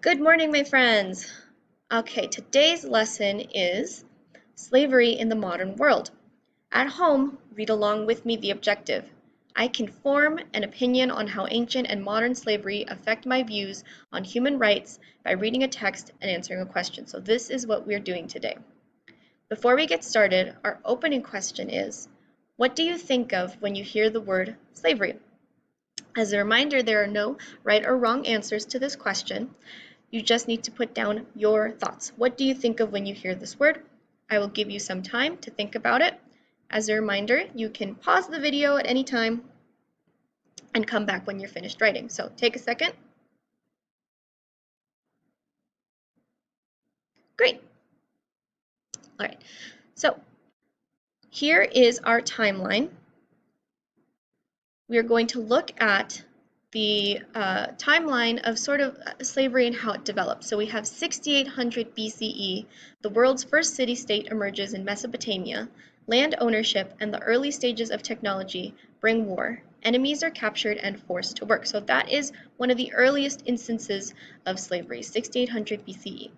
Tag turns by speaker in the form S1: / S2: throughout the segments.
S1: Good morning, my friends. Okay, today's lesson is slavery in the modern world. At home, read along with me the objective. I can form an opinion on how ancient and modern slavery affect my views on human rights by reading a text and answering a question. So this is what we're doing today. Before we get started, our opening question is, what do you think of when you hear the word slavery? As a reminder, there are no right or wrong answers to this question. You just need to put down your thoughts. What do you think of when you hear this word? I will give you some time to think about it. As a reminder, you can pause the video at any time and come back when you're finished writing. So take a second. Great. All right. So here is our timeline. We are going to look at the timeline of sort of slavery and how it developed. So we have 6800 BCE, the world's first city-state emerges in Mesopotamia. Land ownership and the early stages of technology bring war. Enemies are captured and forced to work. So that is one of the earliest instances of slavery, 6800 BCE.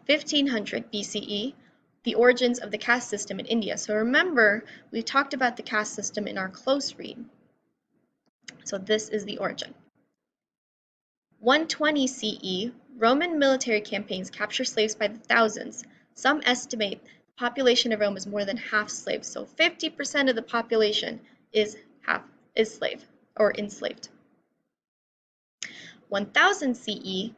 S1: 1500 BCE, the origins of the caste system in India. So remember, we talked about the caste system in our close read. So this is the origin. 120 CE, Roman military campaigns capture slaves by the thousands. Some estimate the population of Rome is more than half slaves. So 50% of the population is slave or enslaved. 1000 CE,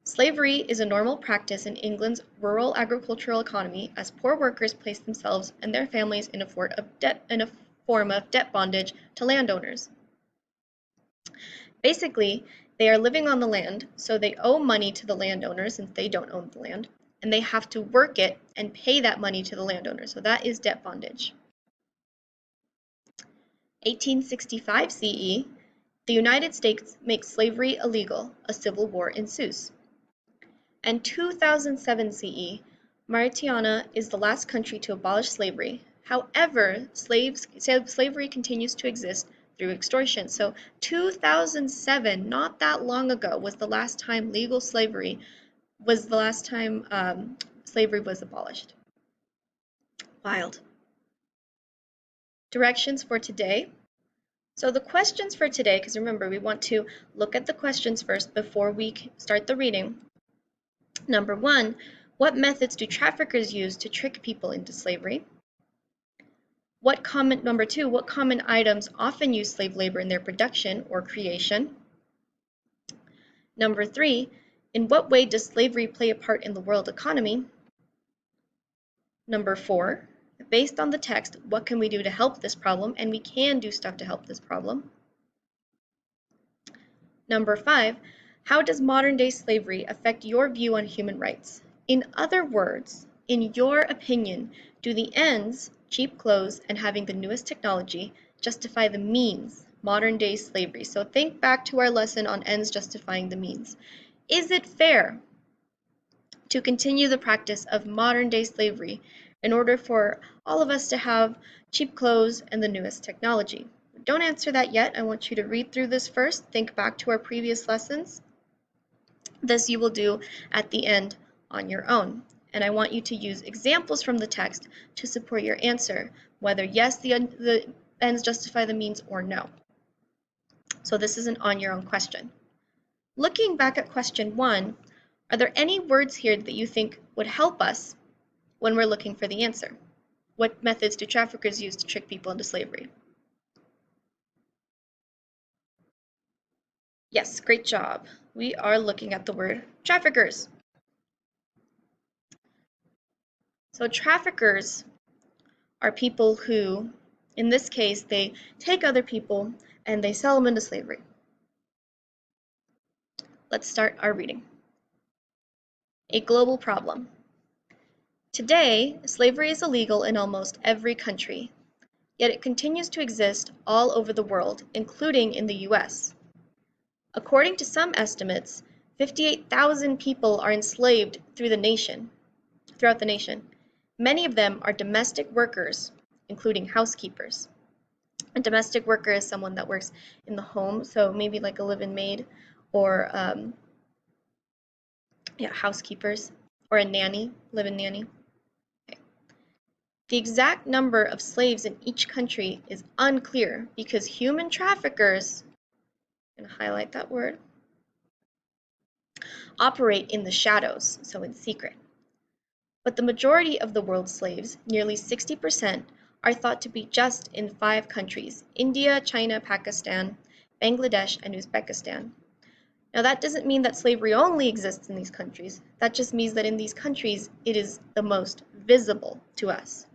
S1: slavery is a normal practice in England's rural agricultural economy as poor workers place themselves and their families in a form of debt bondage to landowners. Basically, they are living on the land, so they owe money to the landowners since they don't own the land, and they have to work it and pay that money to the landowner. So that is debt bondage. 1865 CE, the United States makes slavery illegal. A civil war ensues. And 2007 CE, Mauritania is the last country to abolish slavery. However, slavery continues to exist through extortion. So 2007, not that long ago, was the last time slavery was abolished. Wild. Directions for today. So the questions for today, because remember, we want to look at the questions first before we start the reading. Number 1, what methods do traffickers use to trick people into slavery? Number 2, what common items often use slave labor in their production or creation? Number 3, in what way does slavery play a part in the world economy? Number 4, based on the text, what can we do to help this problem? And we can do stuff to help this problem. Number 5, how does modern-day slavery affect your view on human rights? In other words, in your opinion, do the ends, cheap clothes and having the newest technology, justify the means, modern-day slavery? So think back to our lesson on ends justifying the means. Is it fair to continue the practice of modern-day slavery in order for all of us to have cheap clothes and the newest technology? Don't answer that yet. I want you to read through this first, think back to our previous lessons. This you will do at the end on your own. And I want you to use examples from the text to support your answer, whether yes, the ends justify the means or no. So this is an on your own question. Looking back at question 1, are there any words here that you think would help us when we're looking for the answer? What methods do traffickers use to trick people into slavery? Yes, great job. We are looking at the word traffickers. So traffickers are people who, in this case, they take other people and they sell them into slavery. Let's start our reading. A global problem. Today, slavery is illegal in almost every country, yet it continues to exist all over the world, including in the US. According to some estimates, 58,000 people are enslaved throughout the nation. Many of them are domestic workers, including housekeepers. A domestic worker is someone that works in the home, so maybe like a live-in maid or Yeah, housekeepers or a nanny, live-in nanny. Okay. The exact number of slaves in each country is unclear because human traffickers, I'm going to highlight that word, operate in the shadows, so in secret. But the majority of the world's slaves, nearly 60%, are thought to be just in 5 countries: India, China, Pakistan, Bangladesh, and Uzbekistan. Now that doesn't mean that slavery only exists in these countries. That just means that in these countries it is the most visible to us.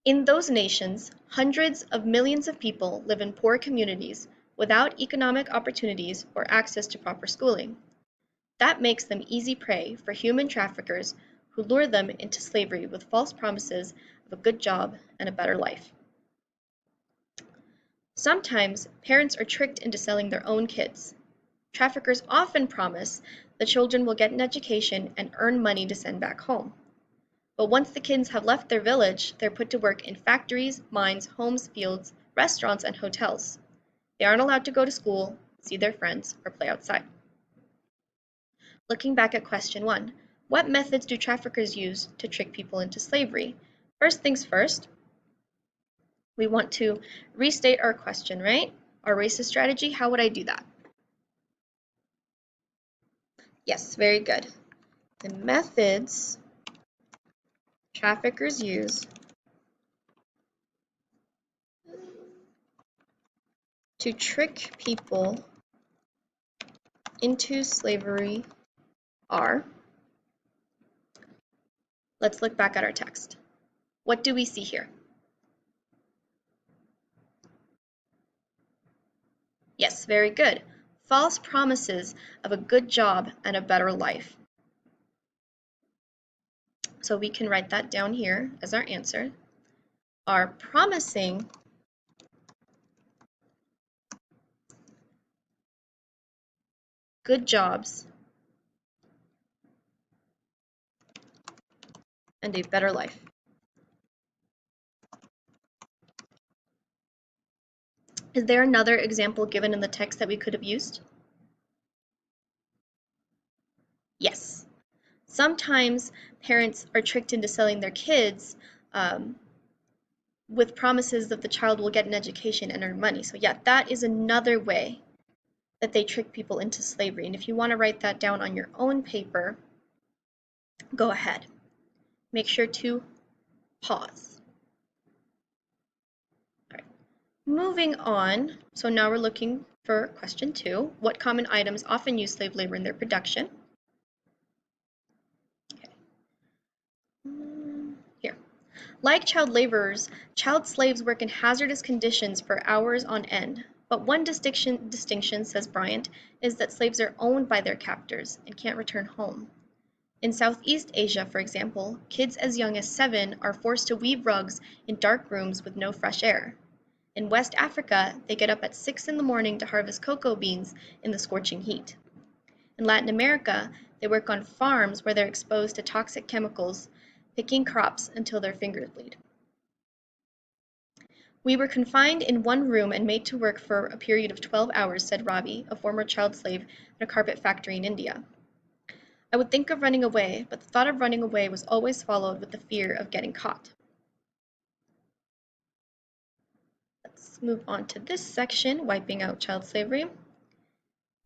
S1: In those nations, hundreds of millions of people live in poor communities without economic opportunities or access to proper schooling. That makes them easy prey for human traffickers who lure them into slavery with false promises of a good job and a better life. Sometimes parents are tricked into selling their own kids. Traffickers often promise the children will get an education and earn money to send back home. But once the kids have left their village, they're put to work in factories, mines, homes, fields, restaurants, and hotels. They aren't allowed to go to school, see their friends, or play outside. Looking back at question 1, what methods do traffickers use to trick people into slavery? First things first, we want to restate our question, right? Our racist strategy, how would I do that? Yes, very good. The methods traffickers use to trick people into slavery are, let's look back at our text. What do we see here? Yes, very good. False promises of a good job and a better life. So we can write that down here as our answer. Are promising good jobs and a better life. Is there another example given in the text that we could have used? Yes. Sometimes parents are tricked into selling their kids with promises that the child will get an education and earn money. So yeah, that is another way that they trick people into slavery. And if you want to write that down on your own paper, go ahead. Make sure to pause. All right. Moving on, so now we're looking for question 2. What common items often use slave labor in their production? Okay. Here. Like child laborers, child slaves work in hazardous conditions for hours on end. But one distinction, says Bryant, is that slaves are owned by their captors and can't return home. In Southeast Asia, for example, kids as young as 7 are forced to weave rugs in dark rooms with no fresh air. In West Africa, they get up at 6 in the morning to harvest cocoa beans in the scorching heat. In Latin America, they work on farms where they're exposed to toxic chemicals, picking crops until their fingers bleed. We were confined in one room and made to work for a period of 12 hours, said Ravi, a former child slave at a carpet factory in India. I would think of running away, but the thought of running away was always followed with the fear of getting caught. Let's move on to this section, wiping out child slavery.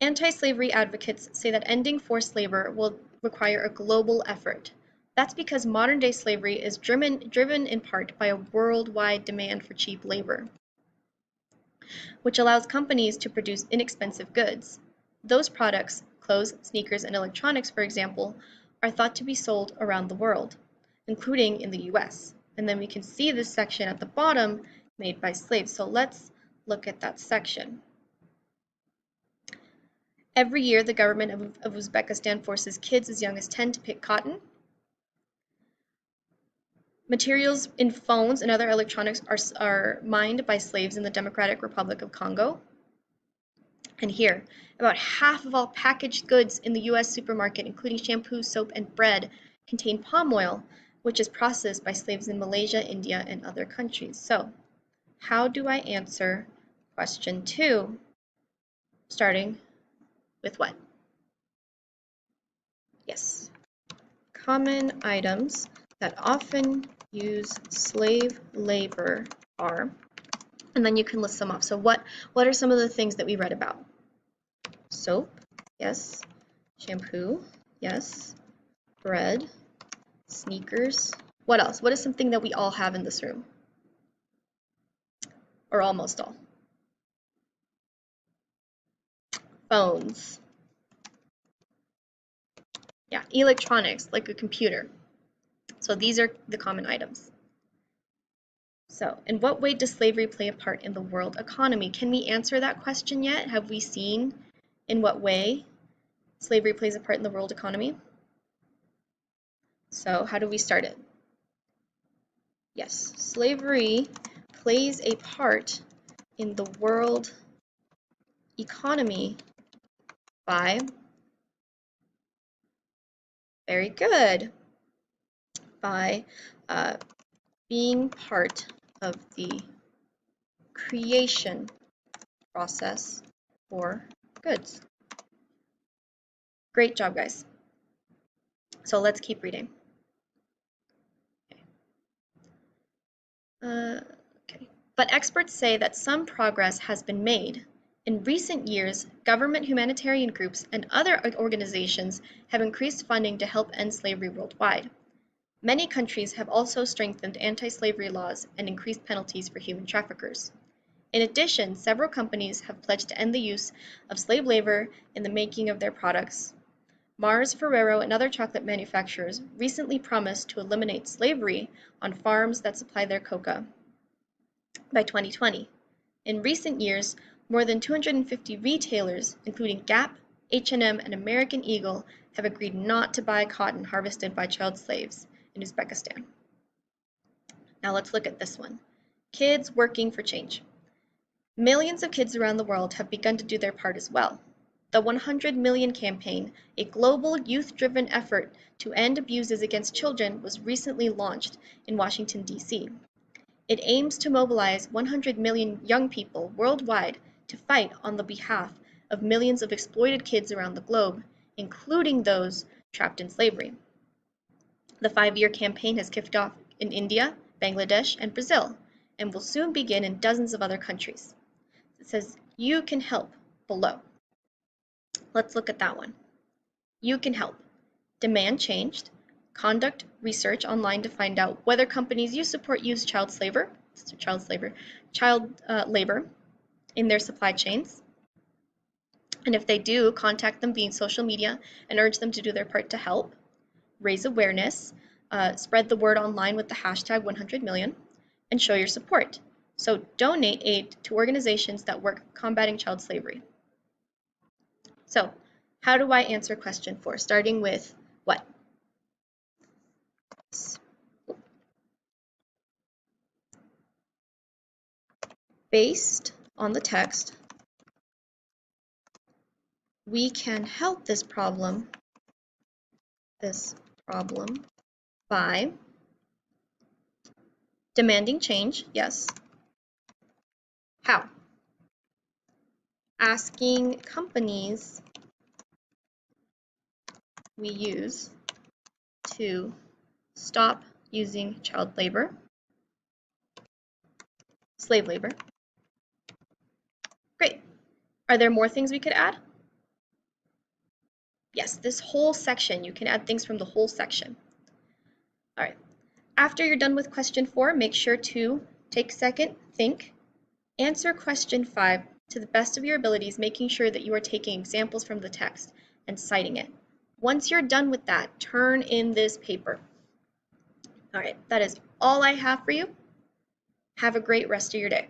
S1: Anti-slavery advocates say that ending forced labor will require a global effort. That's because modern-day slavery is driven in part by a worldwide demand for cheap labor, which allows companies to produce inexpensive goods. Those products, clothes, sneakers, and electronics, for example, are thought to be sold around the world, including in the US. And then we can see this section at the bottom, made by slaves. So let's look at that section. Every year, the government of Uzbekistan forces kids as young as 10 to pick cotton. Materials in phones and other electronics are mined by slaves in the Democratic Republic of Congo. And here, about half of all packaged goods in the US supermarket, including shampoo, soap, and bread, contain palm oil, which is processed by slaves in Malaysia, India, and other countries. So, how do I answer question 2? Starting with what? Yes. Common items that often use slave labor are, and then you can list them off. So what are some of the things that we read about? Soap, yes. Shampoo, yes. Bread, sneakers. What else? What is something that we all have in this room? Or almost all? Phones. Yeah, electronics, like a computer. So these are the common items. So, in what way does slavery play a part in the world economy? Can we answer that question yet? Have we seen in what way slavery plays a part in the world economy? So, how do we start it? Yes, slavery plays a part in the world economy by, very good, by being part of the creation process for goods. Great job, guys. So let's keep reading. Okay. But experts say that some progress has been made. In recent years, government humanitarian groups and other organizations have increased funding to help end slavery worldwide. Many countries have also strengthened anti-slavery laws and increased penalties for human traffickers. In addition, several companies have pledged to end the use of slave labor in the making of their products. Mars, Ferrero, and other chocolate manufacturers recently promised to eliminate slavery on farms that supply their cocoa by 2020. In recent years, more than 250 retailers, including Gap, H&M, and American Eagle, have agreed not to buy cotton harvested by child slaves in Uzbekistan. Now let's look at this one. Kids working for change. Millions of kids around the world have begun to do their part as well. The 100 Million Campaign, a global youth-driven effort to end abuses against children, was recently launched in Washington, D.C. It aims to mobilize 100 million young people worldwide to fight on the behalf of millions of exploited kids around the globe, including those trapped in slavery. The 5-year campaign has kicked off in India, Bangladesh, and Brazil, and will soon begin in dozens of other countries. It says, you can help below. Let's look at that one. You can help. Demand changed. Conduct research online to find out whether companies you support use child labor in their supply chains. And if they do, contact them via social media and urge them to do their part to help. Raise awareness. Spread the word online with the hashtag 100million and show your support. So donate aid to organizations that work combating child slavery. So, how do I answer question 4? Starting with what? Based on the text, we can help this problem by demanding change, yes. How? Asking companies we use to stop using child labor, slave labor. Great. Are there more things we could add? Yes, this whole section, you can add things from the whole section. All right. After you're done with question 4, make sure to take a second, think, answer question 5 to the best of your abilities, making sure that you are taking examples from the text and citing it. Once you're done with that, turn in this paper. All right, that is all I have for you. Have a great rest of your day.